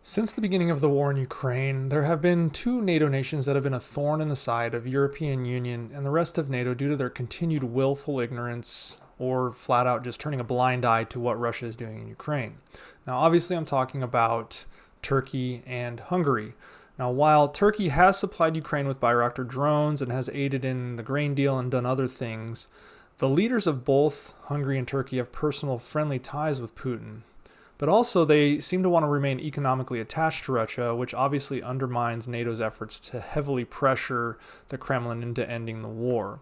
Since the beginning of the war in Ukraine, there have been two NATO nations that have been a thorn in the side of European Union and the rest of NATO due to their continued willful ignorance or flat out just turning a blind eye to what Russia is doing in Ukraine. Now, obviously, I'm talking about Turkey and Hungary. Now, while Turkey has supplied Ukraine with Bayraktar drones and has aided in the grain deal and done other things, the leaders of both Hungary and Turkey have personal friendly ties with Putin. But also, they seem to want to remain economically attached to Russia, which obviously undermines NATO's efforts to heavily pressure the Kremlin into ending the war.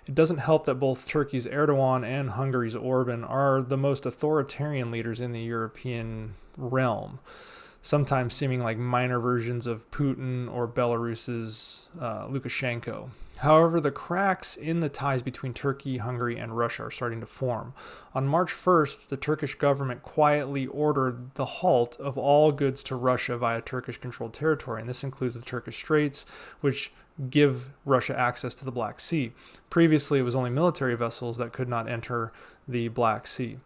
It doesn't help that both Turkey's Erdogan and Hungary's Orban are the most authoritarian leaders in the European realm, sometimes seeming like minor versions of Putin or Belarus's Lukashenko. However, the cracks in the ties between Turkey, Hungary, and Russia are starting to form. On March 1st, the Turkish government quietly ordered the halt of all goods to Russia via Turkish-controlled territory, and this includes the Turkish Straits, which give Russia access to the Black Sea. Previously, it was only military vessels that could not enter the Black Sea.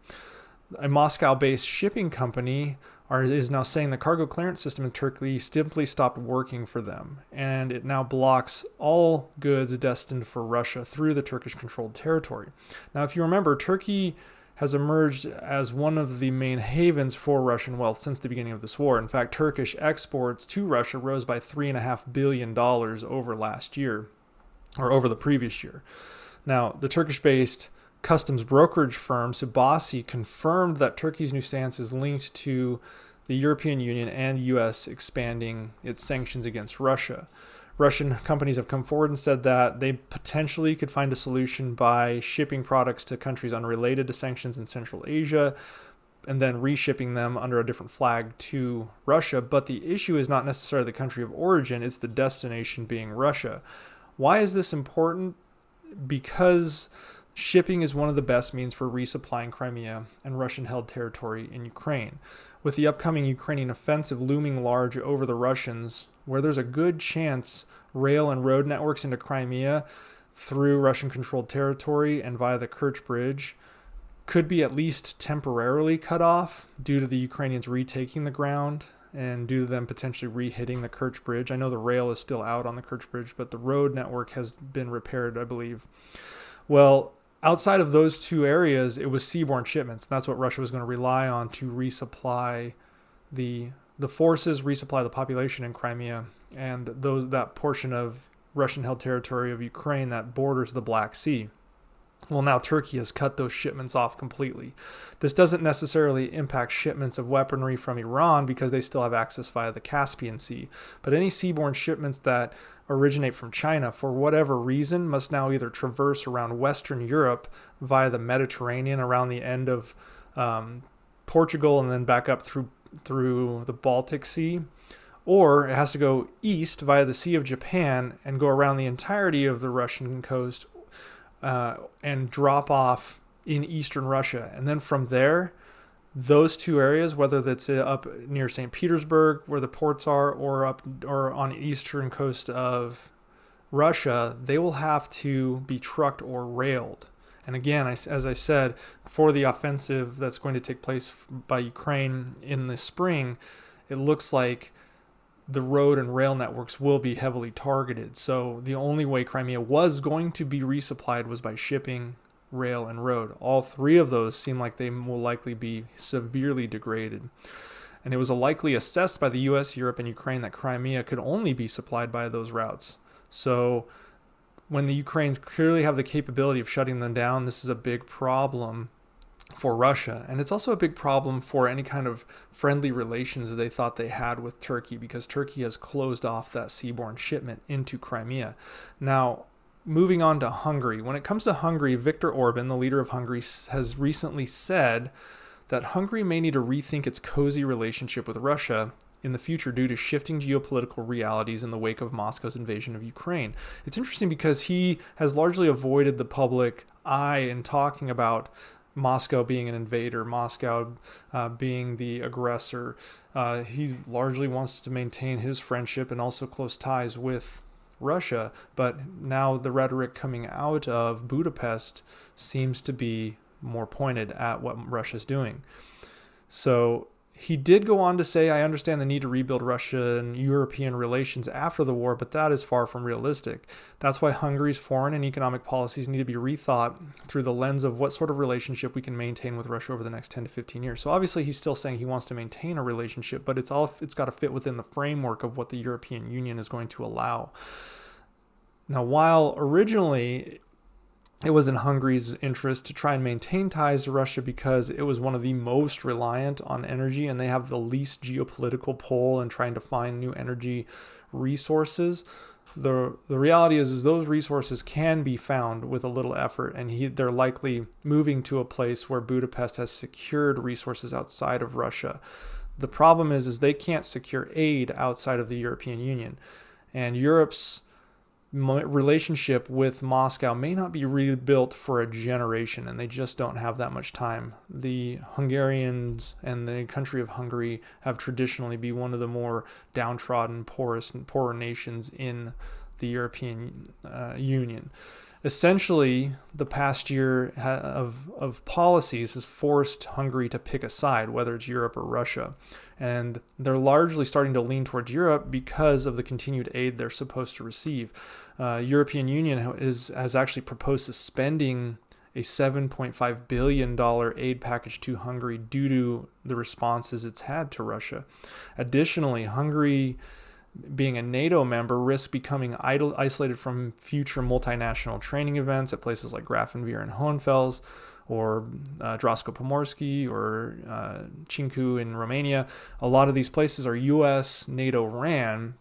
A Moscow-based shipping company is now saying the cargo clearance system in Turkey simply stopped working for them, and it now blocks all goods destined for Russia through the Turkish-controlled territory. Now, if you remember, Turkey has emerged as one of the main havens for Russian wealth since the beginning of this war. In fact, Turkish exports to Russia rose by $3.5 billion over last year, or over the previous year. Now, the Turkish-based customs brokerage firm Subasi confirmed that Turkey's new stance is linked to the European Union and US expanding its sanctions against Russia. Russian companies have come forward and said that they potentially could find a solution by shipping products to countries unrelated to sanctions in Central Asia and then reshipping them under a different flag to Russia. But the issue is not necessarily the country of origin, it's the destination being Russia. Why is this important? Because shipping is one of the best means for resupplying Crimea and Russian-held territory in Ukraine. With the upcoming Ukrainian offensive looming large over the Russians, where there's a good chance rail and road networks into Crimea through Russian-controlled territory and via the Kerch Bridge could be at least temporarily cut off due to the Ukrainians retaking the ground and due to them potentially re-hitting the Kerch Bridge. I know the rail is still out on the Kerch Bridge, but the road network has been repaired, I believe. Well, outside of those two areas, it was seaborne shipments. That's what Russia was going to rely on to resupply the forces, resupply the population in Crimea, and that portion of Russian-held territory of Ukraine that borders the Black Sea. Well, now Turkey has cut those shipments off completely. This doesn't necessarily impact shipments of weaponry from Iran because they still have access via the Caspian Sea. But any seaborne shipments that originate from China, for whatever reason, must now either traverse around Western Europe via the Mediterranean around the end of Portugal and then back up through the Baltic Sea, or it has to go east via the Sea of Japan and go around the entirety of the Russian coast and drop off in eastern Russia. And then from there, those two areas, whether that's up near St. Petersburg, where the ports are, or on the eastern coast of Russia, they will have to be trucked or railed. And again, as I said, for the offensive that's going to take place by Ukraine in the spring, it looks like the road and rail networks will be heavily targeted. So the only way Crimea was going to be resupplied was by shipping, rail, and road. All three of those seem like they will likely be severely degraded. And it was likely assessed by the US, Europe, and Ukraine that Crimea could only be supplied by those routes. So when the Ukrainians clearly have the capability of shutting them down, this is a big problem for Russia. And it's also a big problem for any kind of friendly relations they thought they had with Turkey, because Turkey has closed off that seaborne shipment into Crimea. Now, moving on to Hungary. When it comes to Hungary, Viktor Orban, the leader of Hungary, has recently said that Hungary may need to rethink its cozy relationship with Russia in the future due to shifting geopolitical realities in the wake of Moscow's invasion of Ukraine. It's interesting because he has largely avoided the public eye in talking about Moscow being an invader, Moscow being the aggressor. He largely wants to maintain his friendship and also close ties with Russia, but now the rhetoric coming out of Budapest seems to be more pointed at what Russia's doing. So He did go on to say, I understand the need to rebuild Russia and European relations after the war, but that is far from realistic. That's why Hungary's foreign and economic policies need to be rethought through the lens of what sort of relationship we can maintain with Russia over the next 10 to 15 years. So obviously he's still saying he wants to maintain a relationship, but it's got to fit within the framework of what the European Union is going to allow. Now, while originally it was in Hungary's interest to try and maintain ties to Russia because it was one of the most reliant on energy and they have the least geopolitical pull in trying to find new energy resources. The reality is those resources can be found with a little effort, and they're likely moving to a place where Budapest has secured resources outside of Russia. The problem is they can't secure aid outside of the European Union, and Europe's relationship with Moscow may not be rebuilt for a generation, and they just don't have that much time. The Hungarians and the country of Hungary have traditionally been one of the more downtrodden, poorer nations in the European Union. Essentially, the past year of policies has forced Hungary to pick a side, whether it's Europe or Russia. And they're largely starting to lean towards Europe because of the continued aid they're supposed to receive. European Union has actually proposed suspending a $7.5 billion aid package to Hungary due to the responses it's had to Russia. Additionally, Hungary, being a NATO member, risks becoming isolated from future multinational training events at places like Grafenwehr and Hohenfels, or Drasko Pomorsky, or Cincu in Romania. A lot of these places are U.S. NATO ran,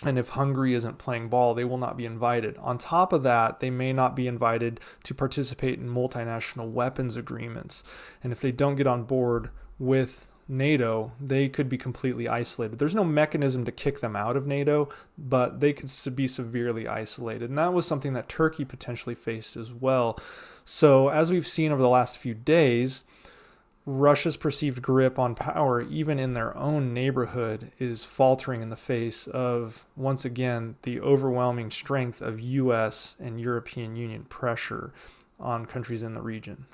and if Hungary isn't playing ball, they will not be invited. On top of that, they may not be invited to participate in multinational weapons agreements. And if they don't get on board with NATO, they could be completely isolated. There's no mechanism to kick them out of NATO, but they could be severely isolated. And that was something that Turkey potentially faced as well. So as we've seen over the last few days, Russia's perceived grip on power, even in their own neighborhood, is faltering in the face of, once again, the overwhelming strength of U.S. and European Union pressure on countries in the region.